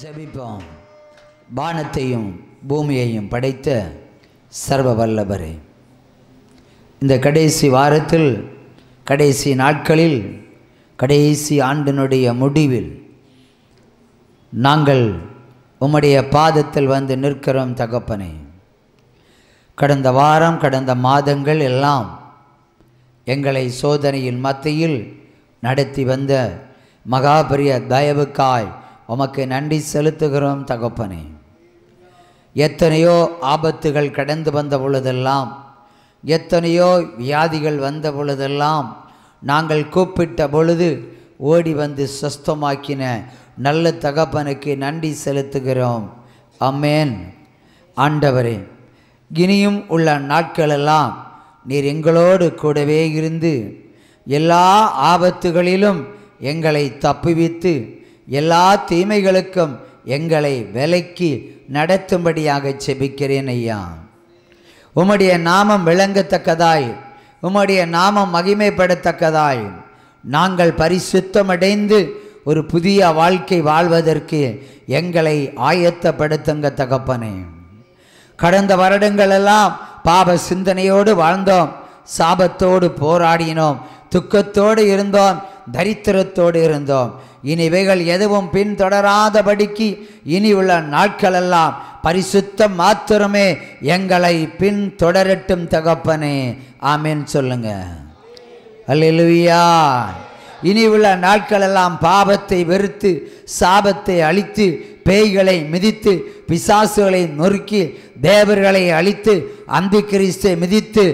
ஜெபிப்போம். வானத்தையும் பூமியையும் படைத்த சர்வ வல்லவரே, இந்த கடைசி வாரத்தில், கடைசி நாட்களில், கடைசி ஆண்டினுடைய முடிவில் நாங்கள் உம்முடைய பாதத்தில் வந்து நிற்கிறோம் தகப்பனே. கடந்த வாரம், கடந்த மாதங்கள் எல்லாம் எங்களை சோதனையின் மத்தியில் நடத்தி வந்த மகாபரிய தயவுக்காய் உமக்கு நன்றி செலுத்துகிறோம் தகப்பனே. எத்தனையோ ஆபத்துகள் கடந்து வந்த பொழுதெல்லாம், எத்தனையோ வியாதிகள் வந்த பொழுதெல்லாம் நாங்கள் கூப்பிட்ட பொழுது ஓடி வந்து சுஸ்தமாக்கின நல்ல தகப்பனுக்கு நன்றி செலுத்துகிறோம். ஆமென். ஆண்டவரே, இனியும் உள்ள நாட்களெல்லாம் நீர் எங்களோடு கூடவே இருந்து எல்லா ஆபத்துகளிலும் எங்களை தப்புவித்து எல்லா தீமைகளுக்கும் எங்களை விலக்கி நடத்தும்படியாக செபிக்கிறேன் ஐயா. உம்முடைய நாமம் விளங்கத்தக்கதாய், உம்முடைய நாமம் மகிமைப்படத்தக்கதாய் நாங்கள் பரிசுத்தமடைந்து ஒரு புதிய வாழ்க்கை வாழ்வதற்கு எங்களை ஆயத்தப்படுத்துங்க தகப்பனே. கடந்த வருடங்களெல்லாம் பாப சிந்தனையோடு வாழ்ந்தோம், சாபத்தோடு போராடினோம், துக்கத்தோடு இருந்தோம், தரித்திரத்தோடு இருந்தோம். இனி இவைகள் எதுவும் பின்தொடராதபடிக்கு இனி உள்ள நாட்களெல்லாம் பரிசுத்தம் மாத்திரமே எங்களை பின்தொடரட்டும் தகப்பனே. ஆமென் சொல்லுங்க. அல்லேலூயா. இனி உள்ள நாட்களெல்லாம் பாவத்தை வெறுத்து, சாபத்தை அழித்து, பேய்களை மிதித்து, பிசாசுகளை நொறுக்கி, தேவர்களை அழித்து, அந்தி கிறிஸ்தை மிதித்து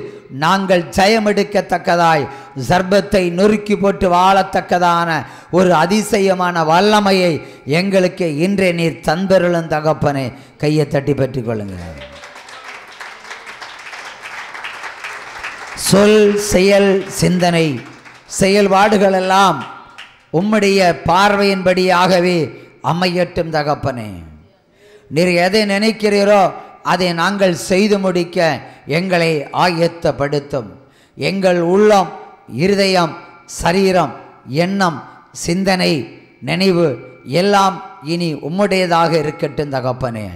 நாங்கள் ஜெயமெடுக்கத்தக்கதாய், சர்பத்தை நொறுக்கி போட்டு வாழத்தக்கதான ஒரு அதிசயமான வல்லமையை எங்களுக்கு இன்றே நீர் தந்தருளும் தகப்பனே. கையை தட்டி பெற்றுக்கொள்ளுங்க. சொல், செயல், சிந்தனை, செயல்பாடுகளெல்லாம் உம்முடைய பார்வையின்படியாகவே அமையட்டும் தகப்பனே. நீர் எதை நினைக்கிறீரோ அதை நாங்கள் செய்து முடிக்க எங்களை ஆயத்தப்படுத்தும். எங்கள் உள்ளம், இருதயம், சரீரம், எண்ணம், சிந்தனை, நினைவு எல்லாம் இனி உம்முடையதாக இருக்கட்டும் தகப்பனே.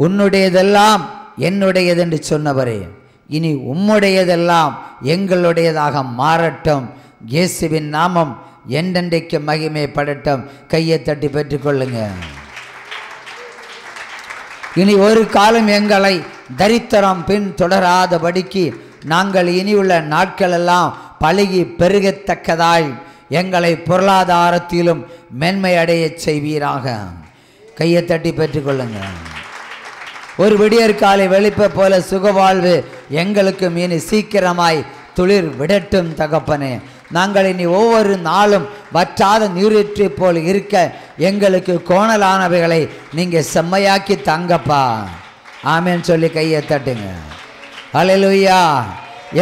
உன்னுடையதெல்லாம் என்னுடையது என்று சொன்னவரே, இனி உம்முடையதெல்லாம் எங்களுடையதாக மாறட்டும். இயேசுவின் நாமம் என்றென்றைக்கு மகிமைப்படட்டும். கையை தட்டி பெற்றுக்கொள்ளுங்க. இனி ஒரு காலம் எங்களை தரித்திரம் பின் தொடராதபடிக்கு நாங்கள் இனியுள்ள நாட்களெல்லாம் பழகி பெருகத்தக்கதாய் எங்களை பொருளாதாரத்திலும் மென்மை அடைய செய்வீராக. கையை தட்டி பெற்றுக்கொள்ளுங்க. ஒரு விடியற்காலை வெளிப்ப போல சுகவாழ்வு எங்களுக்கு இனி சீக்கிரமாய் துளிர் விடட்டும் தகப்பனே. நாங்கள் இனி ஒவ்வொரு நாளும் வற்றாத நீரூற்றை போல் இருக்க எங்களுக்கு கோணலானவைகளை நீங்கள் செம்மையாக்கி தங்கப்பா. ஆமென் சொல்லி கையை தட்டுங்க. அல்லேலூயா.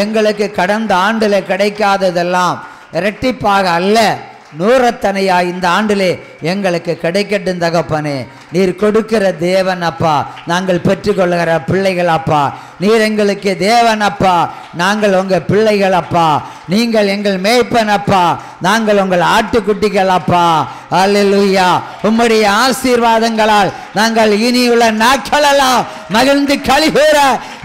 எங்களுக்கு கடந்த ஆண்டில் கிடைக்காததெல்லாம் இரட்டிப்பாக அல்ல, நூறத்தனையா இந்த ஆண்டிலே எங்களுக்கு கிடைக்கட்டும் தகப்பனே. நீர் கொடுக்கிற தேவன் அப்பா, நாங்கள் பெற்றுக்கொள்ளுகிற பிள்ளைகள் அப்பா. நீர் எங்களுக்கு தேவன் அப்பா, நாங்கள் உங்கள் பிள்ளைகள் அப்பா. நீங்கள் எங்கள் மேய்ப்பன் அப்பா, நாங்கள் உங்கள் ஆட்டுக்குட்டிகள் அப்பா. அல்லேலூயா. உம்முடைய ஆசீர்வாதங்களால் நாங்கள் இனியுள்ள நாட்களெல்லாம் மகிழ்ந்து கழிகூற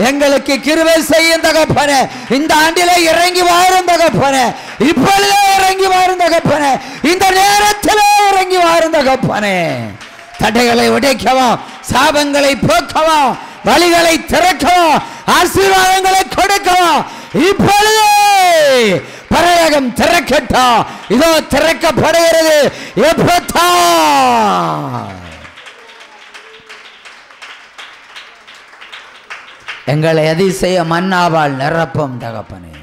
எங்களுக்கு கிருபை செய்யும் தகப்பனே. இந்த ஆண்டிலே இறங்கி வாரும் தகப்பனே, இப்பொழுதே இறங்கி வாரும் தகப்பனே, இந்த நேரத்திலே இறங்கி வாரும் தகப்பனே. தடைகளை உடைக்கவும், சாபங்களை போக்கவும், வழிகளை திறக்கவும், ஆசீர்வாதங்களை கொடுக்கவும் இப்பொழுதே பரலோகம் திறக்கட்டும். இதோ திறக்கப்படுகிறது. எப்பத்தா எங்களை அதிசய மன்னாவால் நிரப்பும் தகப்பனே.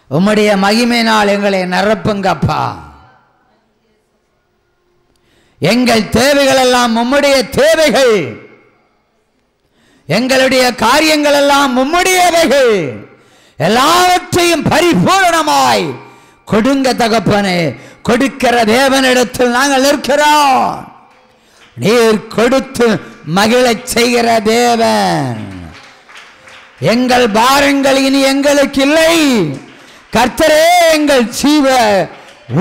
உம்முடைய மகிமையினால் எங்களை நிரப்புங்கப்பா. எங்கள் தேவைகள் எல்லாம் உம்முடைய தேவைகள், எங்களுடைய காரியங்கள் எல்லாம் உம்முடையவைகள். எல்லாவற்றையும் பரிபூரணமாய் கொடுங்க தகப்பனே. கொடுக்கிற தேவனிடத்தில் நாங்கள் இருக்கிறோம். நீர் கொடுத்து மகிழச் செய்கிற தேவன். எங்கள் பாரங்கள் இனி எங்களுக்கு இல்லை. கர்த்தரே எங்கள் ஜீவ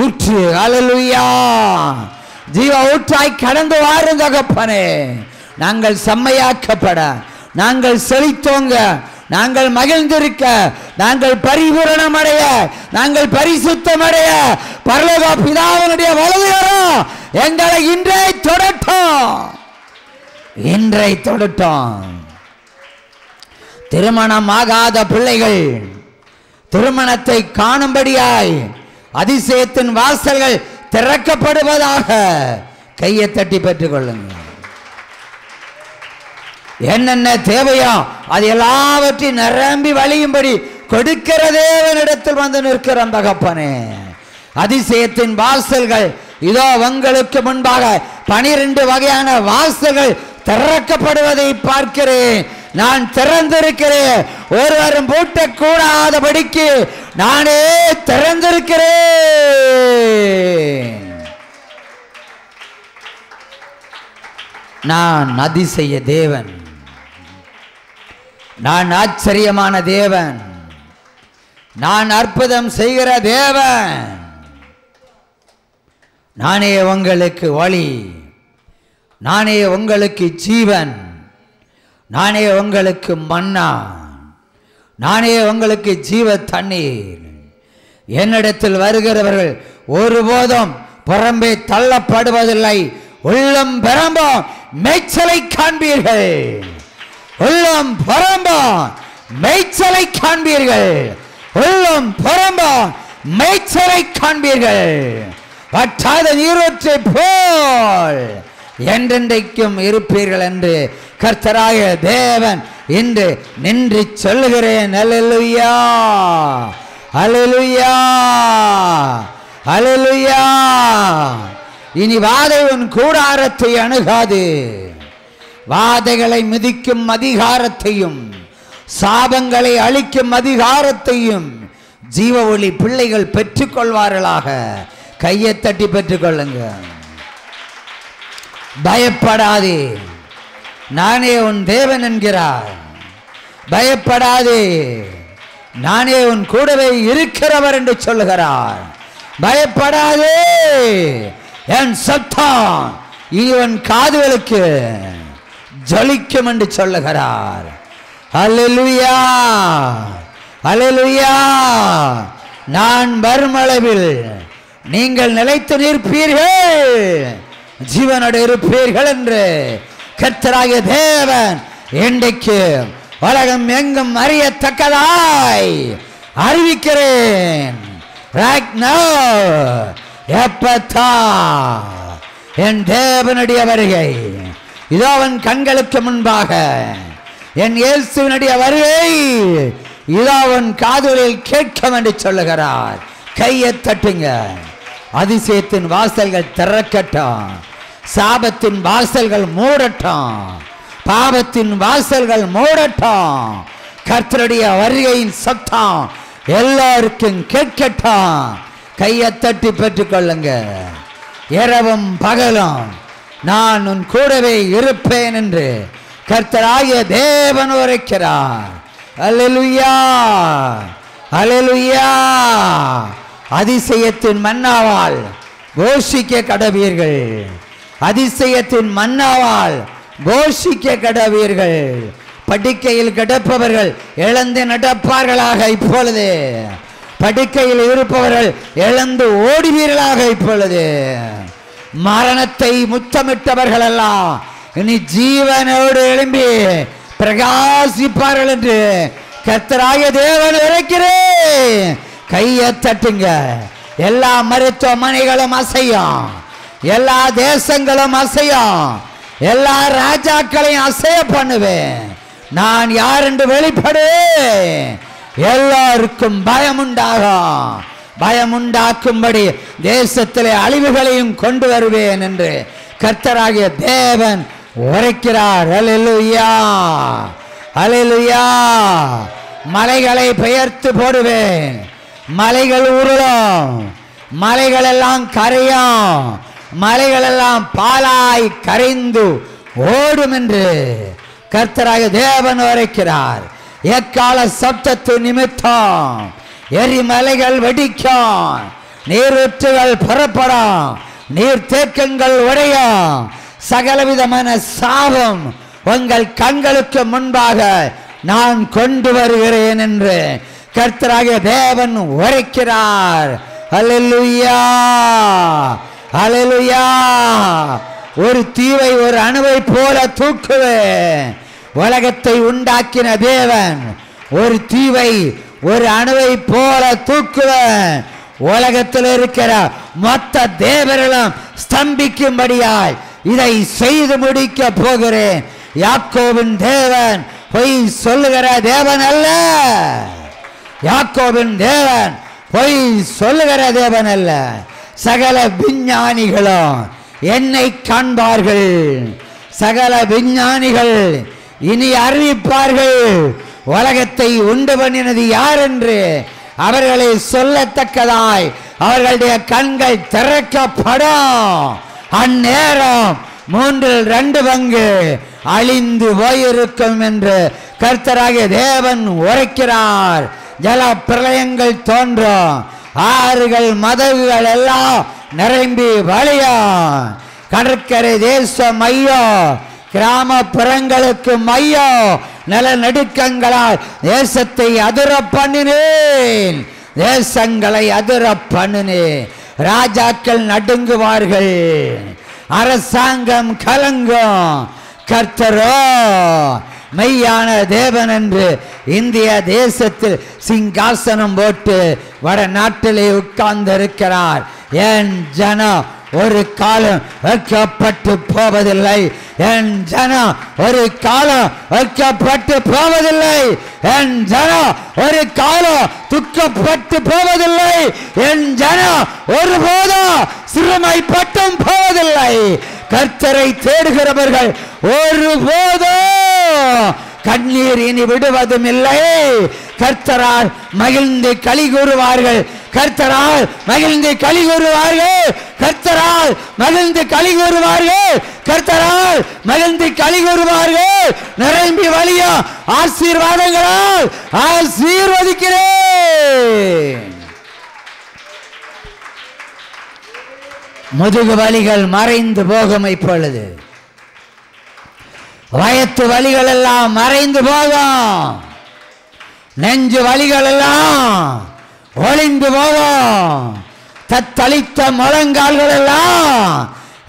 ஊற்று. அல்லேலூயா. ஜீவ ஊற்றாய் கடந்து வாரும் தகப்பனே. நாங்கள் செம்மையாக்கப்பட, நாங்கள் செழித்தோங்க, நாங்கள் மகிழ்ந்திருக்க, நாங்கள் பரிபூரணமடைய, நாங்கள் பரிசுத்தமடைய பரலோக பிதாவினுடைய வலதுகரம் எங்களை இன்றை தொடட்டும். திருமணமாகாத பிள்ளைகள் திருமணத்தை காணும்படியாய் அதிசயத்தின் வாசல்கள் திறக்கப்படுவதாக. கையை தட்டி பெற்றுக் கொள்ளுங்கள். என்னென்ன தேவையோ அது எல்லாவற்றையும் நிரம்பி வழியும்படி கொடுக்கிற தேவனிடத்தில் வந்து நிற்கிறோம் தகப்பனே. அதிசயத்தின் வாசல்கள் இதோ உங்களுக்கு முன்பாக 12 வகையான வாசல்கள் திறக்கப்படுவதை பார்க்கிறேன். நான் திறந்திருக்கிறேன், ஒருவரும் பூட்டக்கூடாதபடிக்கு நானே திறந்திருக்கிறேன். நான் அதிசய தேவன், நான் ஆச்சரியமான தேவன், நான் அற்புதம் செய்கிற தேவன். நானே உங்களுக்கு வழி, நானே உங்களுக்கு ஜீவன், நானே உங்களுக்கு மன்னா, நானே உங்களுக்கு ஜீவ தண்ணீர். என்னிடத்தில் வருகிறவர்கள் ஒருபோதும் புறம்பே தள்ளப்படுவதில்லை. உள்ளம் பெறம்பும் மேய்ச்சலை காண்பீர்கள், உள்ளம் புறம்பும் மேய்ச்சலை காண்பீர்கள், உள்ளம் புறம்பும் மேய்ச்சலை காண்பீர்கள். வற்றாத நீரூற்றை போல் என்றென்றைக்கும் இருப்பீர்கள் என்று கர்த்தராய தேவன் இன்று நின்று சொல்லுகிறேன். அல்லேலூயா, அல்லேலூயா, அல்லேலூயா. இனி வாதை உன் கூடாரத்தை அணுகாது. வாதைகளை மிதிக்கும் அதிகாரத்தையும் சாபங்களை அழிக்கும் அதிகாரத்தையும் ஜீவ ஒளி பிள்ளைகள் பெற்றுக்கொள்வார்களாக. கையை தட்டி பெற்றுக்கொள்ளுங்க. பயப்படாதே, நானே உன் தேவன் என்கிறார். பயப்படாதே, நானே உன் கூடவே இருக்கிறவர் என்று சொல்லுகிறார். பயப்படாதே, என் சத்தம் இவன் காதுகளுக்கு ஜொலிக்கும் என்று சொல்லுகிறார். அல்லேலூயா, அல்லேலூயா. நான் வருமளவில் நீங்கள் நிலைத்து நிற்பீர்கள், ஜீவனோடு இருப்பீர்கள் என்று கர்த்தராகிய தேவன் இன்றைக்கு உலகம் எங்கும் அறியத்தக்கதாய் அறிவிக்கிறேன். என் தேவனுடைய வருகை இதோ அவன் கண்களுக்கு முன்பாக. என் இயேசுவினுடைய வருகை இதோ அவன் காதுகளில் கேட்கும் என்று சொல்லுகிறார். கையை தட்டுங்க. அதிசயத்தின் வாசல்கள் திறக்கட்டும், சாபத்தின் வாசல்கள் மூடட்டும், பாவத்தின் வாசல்கள் மூடட்டும். கர்த்தருடைய வருகையின் சத்தம் எல்லாருக்கும் கேட்கட்டும். கையை தட்டி பெற்றுக்கொள்ளுங்க. இரவும் பகலும் நான் உன் கூடவே இருப்பேன் என்று கர்த்தராகிய தேவன் உரைக்கிறார். அல்லேலூயா, அல்லேலூயா. அதிசயத்தின் மன்னாவால் கோஷிக்க கடவீர்கள், அதிசயத்தின் மன்னாவால் கோஷிக்க கடவீர்கள். படுக்கையில் கிடப்பவர்கள் எழுந்து நடப்பார்களாக இப்பொழுது, படுக்கையில் இருப்பவர்கள் எழுந்து ஓடுவீர்களாக இப்பொழுது. மரணத்தை முத்தமிட்டவர்கள் எல்லாம் இனி ஜீவனோடு எழும்பி பிரகாசிப்பார்கள் என்று கர்த்தராகிய தேவன் உரைக்கிறேன். கையை தட்டுங்க. எல்லா மருத்துவமனைகளும் அசையும், எல்லா தேசங்களும் அசையும், எல்லா ராஜாக்களையும் அசைய பண்ணுவேன். நான் யார் என்று வெளிப்படுவேன். எல்லாருக்கும் பயம் உண்டாகும், பயம் உண்டாக்கும்படி தேசத்திலே அழிவுகளையும் கொண்டு வருவேன் என்று கர்த்தராகிய தேவன் உரைக்கிறார். அல்லேலூயா, அல்லேலூயா. மலைகளை பெயர்த்து போடுவேன், மலைகள் உருளும், மலைகள் எல்லாம் கரையும், மலைகள் எல்லாம் பாலாய் கரைந்து ஓடும் என்று கர்த்தராகிய தேவன் உரைக்கிறார். எக்கால சப்தத்து நிமித்தம் எரிமலைகள் வெடிக்கும், நீரூற்றுகள் புறப்படும், நீர்த்தேக்கங்கள் உடையும், சகலவிதமான சாபம் உங்கள் கண்களுக்கு முன்பாக நான் கொண்டு வருகிறேன் என்று கர்த்தராகிய தேவன் உரைக்கிறார். அல்லேலூயா, அல்லேலூயா. ஒரு தீவை ஒரு அணுவை போல தூக்குவேன். உலகத்தை உண்டாக்கின தேவன் ஒரு தீவை ஒரு அணுவை போல தூக்குவேன். உலகத்தில் இருக்கிற மொத்த தேவர்களும் ஸ்தம்பிக்கும்படியாய் இதை செய்து முடிக்க போகிறேன். யாக்கோபின் தேவன் பொய் சொல்லுகிற தேவன் அல்ல. யாக்கோபின் தேவன் பொய் சொல்லுகிற தேவன் அல்ல. சகல விஞ்ஞானிகளும் என்னை காண்பார்கள். சகல விஞ்ஞானிகள் இனி அறிவிப்பார்கள் உலகத்தை உண்டு பண்ணினது யார் என்று. அவர்களை சொல்லத்தக்கதாய் அவர்களுடைய கண்கள் திறக்கப்படும். அந்நேரம் 2/3 அழிந்து போயிருக்கும் என்று கர்த்தராகிய தேவன் உரைக்கிறார். ஜல பிரளயங்கள் தோன்றும், ஆறுகள் மதகுகள் எல்லாம் நிரம்பி வழியும். கடற்கரை தேசம் ஐயோ, கிராமப்புறங்களுக்கு மையோ, நிலநடுக்கங்களால் தேசத்தை அதிர பண்ணினேன். தேசங்களை அதிர பண்ணினேன். ராஜாக்கள் நடுங்குவார்கள், அரசாங்கம் கலங்கும். கர்த்தரோ மெய்யான தேவன் என்று இந்திய தேசத்தில் சிங்காசனம் போட்டு வட நாட்டிலே உட்கார்ந்து இருக்கிறார். என் ஜனம் ஒரு காலம் வைக்கப்பட்டு போவதில்லை. என் ஜனம் ஒரு காலம் வைக்கப்பட்டு போவதில்லை. என் ஜனம் ஒரு காலம் துக்கப்பட்டு போவதில்லை. என் ஜனம் ஒருபோதும் சிறுமைப்பட்டும் போவதில்லை. கர்த்தரை தேடுகிறவர்கள் ஒருபோதும் கண்ணீர் இனி விடுவதும் இல்லை. கர்த்தரால் மகிழ்ந்து களி கூறுவார்கள். கர்த்தரால் மகிழ்ந்து களி கூறுவார்கள். கர்த்தரால் மகிழ்ந்து களி கூறுவார்கள். கர்த்தரால் மகிழ்ந்து களி கூறுவார்கள். நிரம்பி வழிய ஆசீர்வாதங்களால் ஆசீர்வதிக்கிறேன். முதுகு வலிகள் மறைந்து போகும். இப்பொழுது வயத்து வலிகள் எல்லாம் மறைந்து போகும். நெஞ்சு வலிகள் எல்லாம் ஒளிந்து போகும். தத்தளித்த முழங்கால்கள் எல்லாம்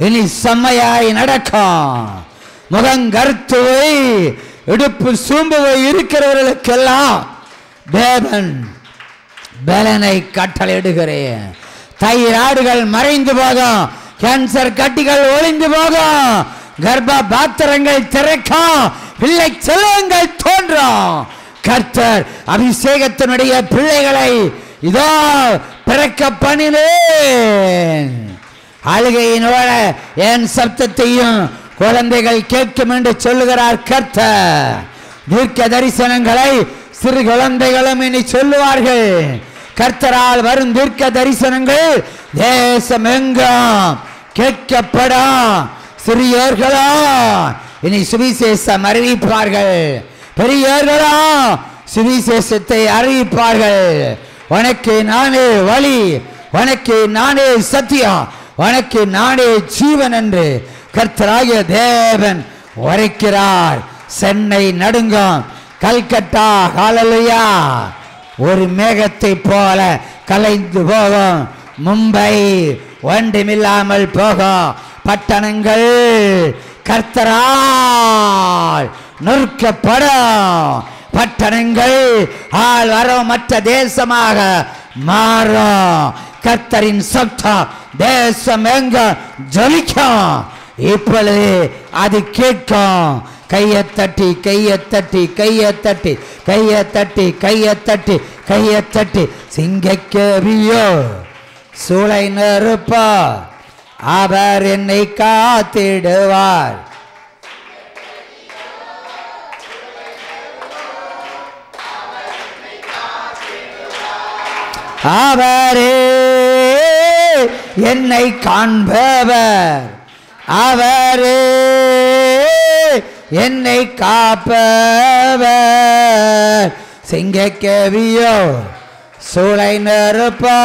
இனி செம்மையாய் நடக்கும். முகங்கருத்துவை இடுப்பு சூம்புவை இருக்கிறவர்களுக்கெல்லாம் தேவன் பலனை கட்டளையிடுகிறேன். தைராய்டுகள் மறைந்து போகும். கேன்சர் கட்டிகள் ஒளிந்து போகும். கர்ப்ப பாத்திரங்கள் திறக்கும். பிள்ளை செல்வங்கள் தோன்றும். கர்த்தர் அபிஷேகத்தினுடைய பிள்ளைகளை இதோ பிறக்க பண்ணினேன். அழுகையினோட என் சப்தத்தையும் குழந்தைகள் கேட்கும் என்று சொல்லுகிறார் கர்த்தர். தீர்க்க தரிசனங்களை சிறு குழந்தைகளும் இனி சொல்லுவார்கள். கர்த்தரால் வரும் தீர்க்க தரிசனங்கள் தேசம் எங்கும் கேட்கப்படும். சிறியோர்களோ இனி சுவிசேஷம் அறிவிப்பார்கள். பெரியோர்களோ சுவிசேஷத்தை அறிவிப்பார்கள். உனக்கு நானே வழி, உனக்கு நானே சத்தியம், உனக்கு நானே ஜீவன் என்று கர்த்தராகிய தேவன் உரைக்கிறார். சென்னை நடுங்கும். கல்கட்டா ஹல்லேலூயா ஒரு மேகத்தை போல கலைந்து போகும். மும்பை ஒன்றுமில்லாமல் போகும். பட்டணங்கள் கர்த்தரால் நொறுக்கப்படும். பட்டணங்கள் ஆள் வரமற்ற தேசமாக மாறும். கர்த்தரின் சத்தம் தேசம் எங்க ஜொலிக்கும். இப்பொழுது அது கேட்கும். கையை தட்டி கையை தட்டி கையை தட்டி கையை தட்டி கையை தட்டி கையை தட்டி சிங்கக்கேவியோ சூளை நெருப்பா அவர் என்னை காத்திடுவார். அவரே என்னை காண்பவர். அவரே என்னை காப்பவர். சிங்கக்கேவியோ சூளை நெருப்பா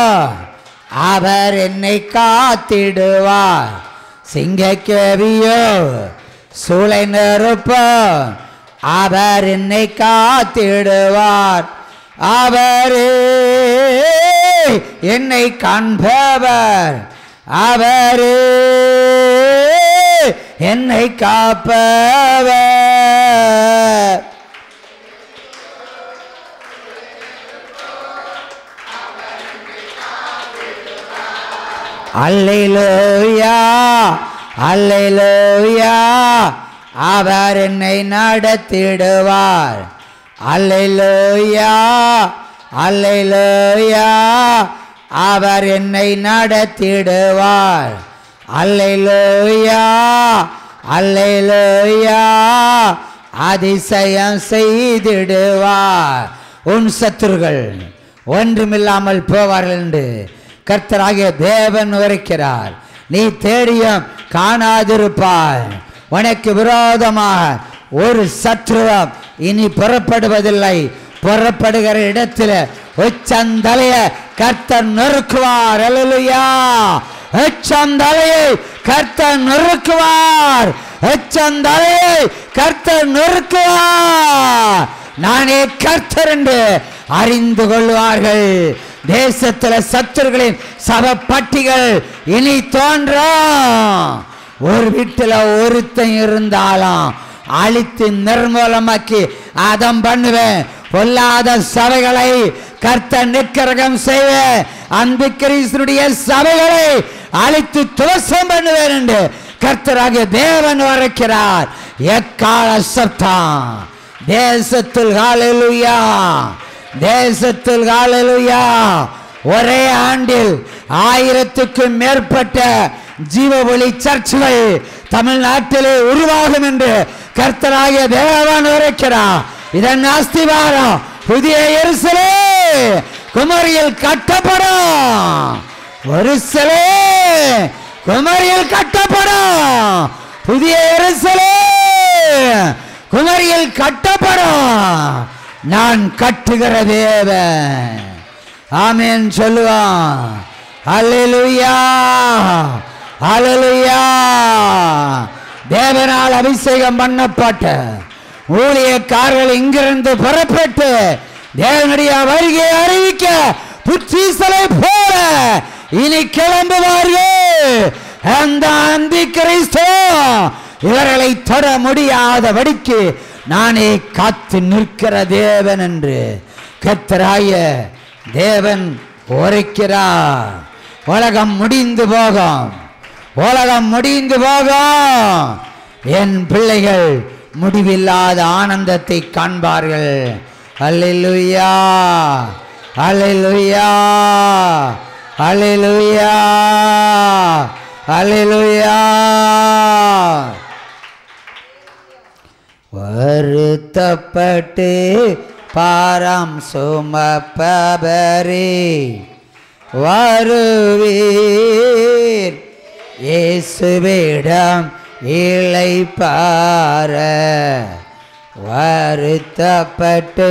அவர் என்னை காத்திடுவார். சிங்கக்கேவியோ சூளை நெருப்போ அவர் என்னை காத்திடுவார். அவரே என்னை காண்பவர், அவரே என்னை காப்பவர். அல்லேலூயா அல்லேலூயா அவர் என்னை நடத்திடுவார். அல்லேலூயா அல்லேலூயா அவர் என்னை நடத்திடுவார். அல்லேலூயா அல்லேலூயா அதிசயம் செய்திடுவார். உன் சத்துருகள் ஒன்றுமில்லாமல் போவார்கள் என்று கர்த்தராகிய தேவன் உரைக்கிறார். நீ தேடியும் காணாதிருப்பாய். உனக்கு விரோதமாக ஒரு சத்துருவம் இனி புறப்படுவதில்லை. புறப்படுகிற இடத்துல உச்சந்தலைய கர்த்தர் நொறுக்குவார். அல்லேலூயா. உச்சந்தலையை கர்த்தர் நொறுக்குவார். உச்சந்தலையை கர்த்தர் நொறுக்குவார். நானே கர்த்தர் என்று அறிந்து கொள்வார்கள். தேசத்தில் சத்துருகளின் சவப்பட்டிகள் இனி தோன்றும். ஒரு வீட்டில் ஒருத்தன் இருந்தாலும் அழித்து நிர்மூலமாக்கி அதம் பண்ணுவேன். பொல்லாத சபைகளை கர்த்தர் நிக்கிரகம் செய்வேன். அன்பு கிறிஸ்துடைய சபைகளை அழித்து துவசம் பண்ணுவேன் என்று கர்த்தராகிய தேவன் உரைக்கிறார். எக்கால சத்தம் தேசத்தில் ஹல்லேலூயா, தேசத்தில் ஹல்லேலூயா. ஒரே ஆண்டில் 1000க்கும் மேற்பட்ட ஜீவ ஒளி சர்ச்சுகள் தமிழ்நாட்டிலே உருவாகும் என்று கர்த்தராகிய தேவன் உரைக்கிறார். இதன் அஸ்திவாரம் புதிய எருசலேம் குமரியில் கட்டப்படும். எருசலேம் குமரியில் கட்டப்படும். புதிய எருசலேம் குமரியில் கட்டப்படும். நான் கட்டுகிற தேவன். ஆமென் சொல்லுவான். அல்லேலூயா அல்லேலூயா. தேவனால் அபிஷேகம் பண்ணப்பட்ட ஊழியக்காரர்கள் இங்கிருந்து புறப்பட்டு தேவனுடைய வருகையை அறிவிக்க புற்றீசலை போல இனி கிளம்புவார்கள். அந்த அந்தி கிறிஸ்து இவர்களை தொட முடியாதபடிக்கு நானே காத்து நிற்கிற தேவன் என்று கர்த்தராகிய தேவன் உரைக்கிறார். உலகம் முடிந்து போகும், உலகம் முடிந்து போகும். என் பிள்ளைகள் முடிவில்லாத ஆனந்தத்தை காண்பார்கள். அல்லேலூயா அல்லேலூயா அல்லேலூயா அல்லேலூயா. வருத்தப்பட்டு பாரம் சுமப்பவரே வருவீர். இயேசுவிடம் இளைப்பாற. வருத்தப்பட்டு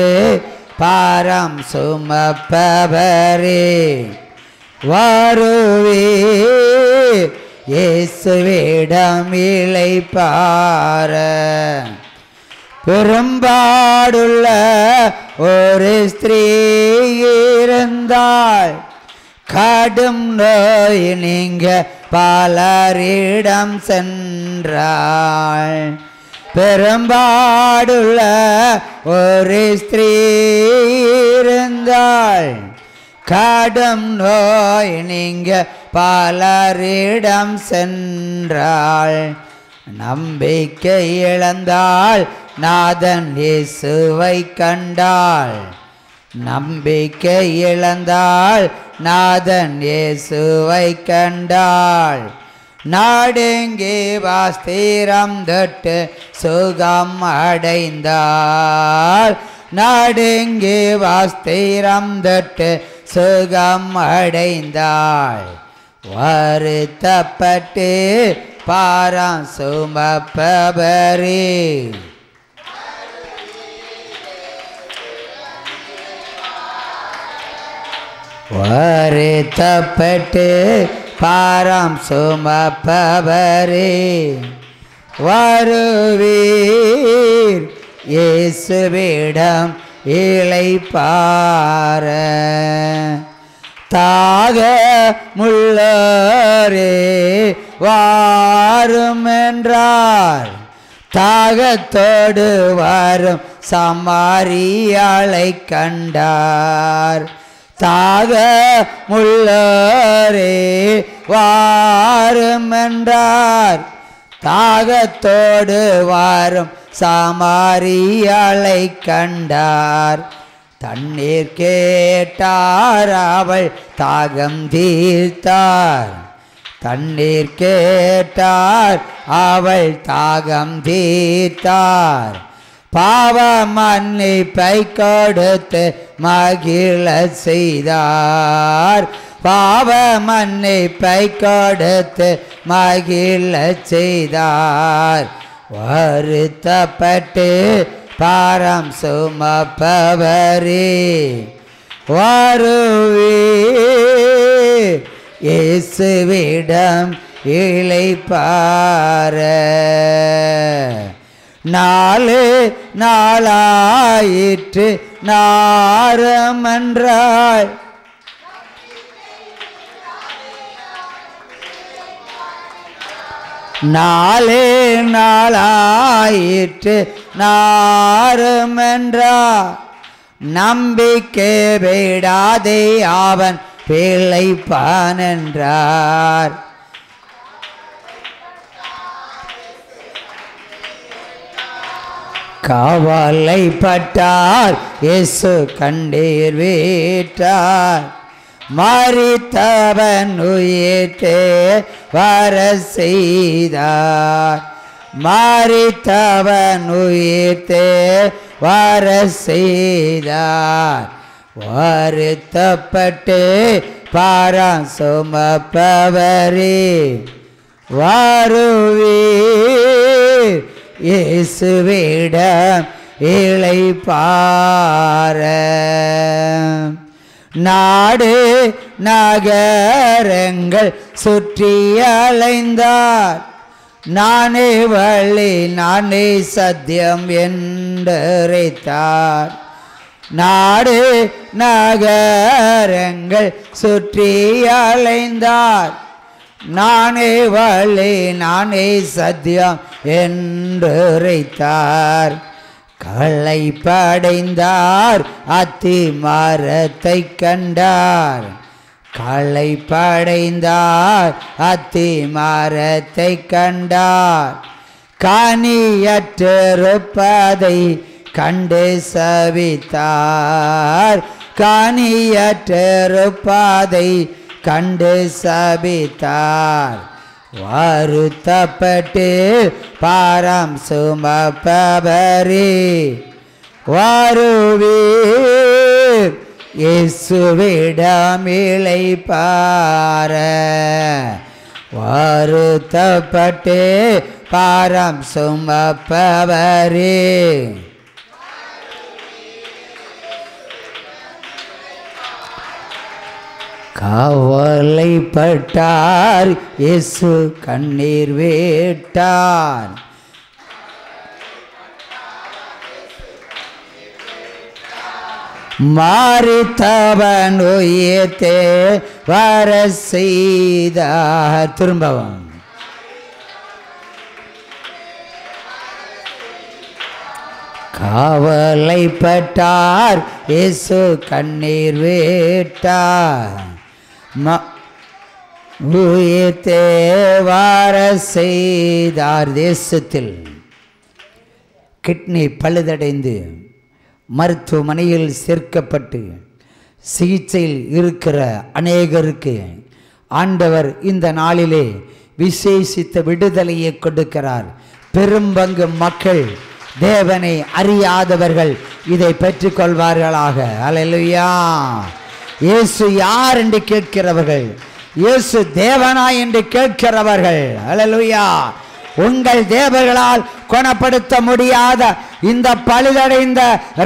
பாரம் சுமப்பவரே வருவீர். இயேசுவிடம் இளைப்பாற. பெரும்பாடுள்ள ஒரு ஸ்திரீ இருந்தாள். கடும் நோய் நீங்க பலரிடம் சென்றாள். பெரும்பாடுள்ள ஒரு ஸ்திரீ இருந்தாள். கடும் நோய் நீங்க பலரிடம் சென்றாள். நம்பிக்கை இழந்தாள், நாதன் இயேசுவை கண்டாள். நம்பிக்கை இழந்தாள், நாதன் இயேசுவை கண்டாள். நாடெங்கே வாஸ்திரம் தொட்டு சுகம் அடைந்தாள். நாடெங்கே வாஸ்திரம் தொட்டு சுகம் அடைந்தாள். வருத்தப்பட்டு பாரம் சுமப்பவரே வருத்தப்பட்டு பாரம் சுமப்பவரே வருவீர் இயேசுவிடம் இளைப்பாற. தாக முள்ளரே வாரும் என்றார். தாகத்தோடு வரும் சமாரியாளை கண்டார். தாக முள்ளரே வாரும் என்றார். தாகத்தோடு வரும் சமாரியாளை கண்டார். தண்ணீர் கேட்டார், அவள் தாகம் தீர்த்தார். தண்ணீர் கேட்டார், அவள் தாகம் தீர்த்தார். பாவ மன்னிப்பை கொடுத்து மகிழ செய்தார். பாவ மன்னிப்பை கொடுத்து மகிழ செய்தார். வருத்தப்பட்டு பாரம் சுமப்பவரே வருவீர் இயேசுவிடம் இளைப்பாற. 4 நாளாயிற்று நாரமன்றாள். நாளே நாளாயிற்று நாருமென்றார். நம்பிக்கை விடாதே அவன் பிழைப்பான் என்றார். கவலைப்பட்டார், இயேசு கண்ணீர் விட்டார். மரித்தவன் உயிர்த்தே வர செய்தார். மரித்தவன் உயிர்த்தே வர செய்தார். வருத்தப்பட்டு பாரம் சுமப்பவரே வருவீர் இயேசுவிடம் இளைப்பாற. நாடு நகரங்கள் சுற்றி அலைந்தார். நானே வழி நானே சத்தியம் என்றுரைத்தார். நாடு நகரங்கள் சுற்றி அலைந்தார். நானே வழி நானே சத்தியம் என்றுரைத்தார். களைப்படைந்தார், அத்தி மரத்தை கண்டார். களைப்படைந்தார், அத்தி மரத்தை கண்டார். கனியற்றிருப்பதை கண்டு சபித்தார். கனியற்றிருப்பதை கண்டு சபித்தார். வருத்தப்பட்டு பாரம் சுமப்பவரே வருவீர் இயேசுவிடம் இளைப்பாற. வருத்தப்பட்டு பாரம் சுமப்பவரே கவலைப்பட்டார், இயேசு கண்ணீர் விட்டார். மரித்தவன் உயிர்த்தே வர செய்தார். திரும்பவும் கவலைப்பட்டார், இயேசு கண்ணீர் விட்டார். உயிர்த்தே வர செய்தார். தேசத்தில் கிட்னி பழுதடைந்து மருத்துவமனையில் சேர்க்கப்பட்டு சிகிச்சையில் இருக்கிற அநேகருக்கு ஆண்டவர் இந்த நாளிலே விசேஷித்த விடுதலையை கொடுக்கிறார். பெரும்பங்கு மக்கள் தேவனை அறியாதவர்கள் இதை பெற்றுக்கொள்வார்களாக. அல்லேலூயா. இயேசு யார் என்று கேட்கிறவர்கள், இயேசு தேவனா என்று கேட்கிறவர்கள். அல்லேலூயா. உங்கள் தேவர்களால் குணப்படுத்த முடியாத இந்த பழுதடைந்த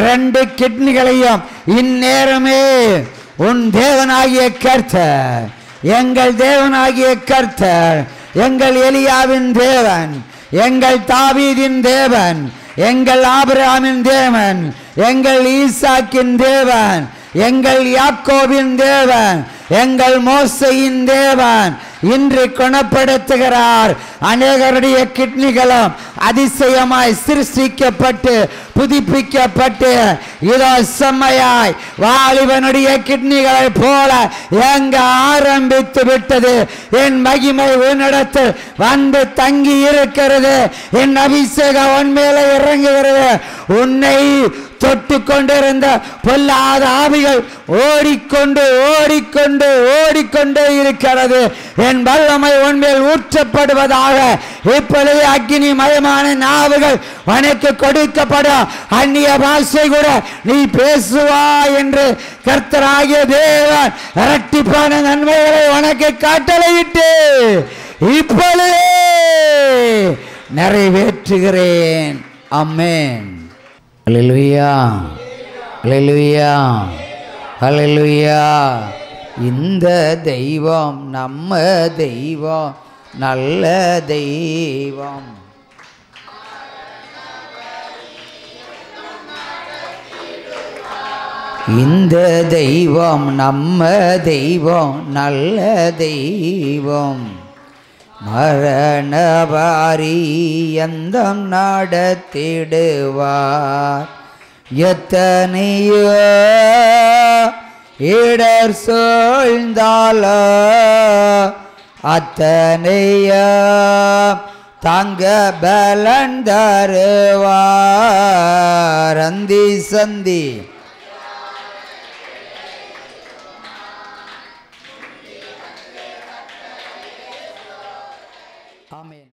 2 கிட்னிகளையும் இந்நேரமே உன் தேவனாகிய கர்த்தர், எங்கள் தேவனாகிய கர்த்தர், எங்கள் எலியாவின் தேவன், எங்கள் தாவீதின் தேவன், எங்கள் ஆபிரகாமின் தேவன், எங்கள் ஈசாக்கின் தேவன், எங்கள் யாக்கோபின் தேவன், எங்கள் மோசையின் தேவன் இன்று குணப்படுத்துகிறார். அநேகருடைய கிட்னிகளும் அதிசயமாய் சிருஷ்டிக்கப்பட்டு புதுப்பிக்கப்பட்டு இதோ செம்மையாய் வாலிபனுடைய கிட்னிகளை போல எங்க ஆரம்பித்து விட்டது. என் மகிமை உன்னிடத்தில் வந்து தங்கி இருக்கிறது. என் அபிஷேகம் உன் மேலே இறங்குகிறது. உன்னை தொட்டு கொண்டிருந்த பொல்லாத ஆவிகள் ஓடிக்கொண்டு ஓடிக்கொண்டு ஓடிக்கொண்டே இருக்கிறது. என் வல்லமை உன்மேல் ஊற்றப்படுவதாக. இப்பொழுது அக்கினி மயமான நாவுகள் உனக்கு கொடுக்கப்படும். அந்நிய பாஷை கூட நீ பேசுவா என்று கர்த்தராகிய தேவன் இரட்டிப்பான நன்மைகளை உனக்கு கட்டளையிட்டு இப்பொழுதே நிறைவேற்றுகிறேன். ஆமென். ஹல்லேலூயா, ஹல்லேலூயா, ஹல்லேலூயா. இந்த தெய்வம் நம்ம தெய்வம், நல்ல தெய்வம். இந்த தெய்வம் நம்ம தெய்வம், நல்ல தெய்வம். மரண பரியந்தம் நடத்திடுவார். எத்தனையோ இடர் சூழ்ந்தால அத்தனைய தாங்க பலன் தருவார். அந்தி சந்தி ஆமென்.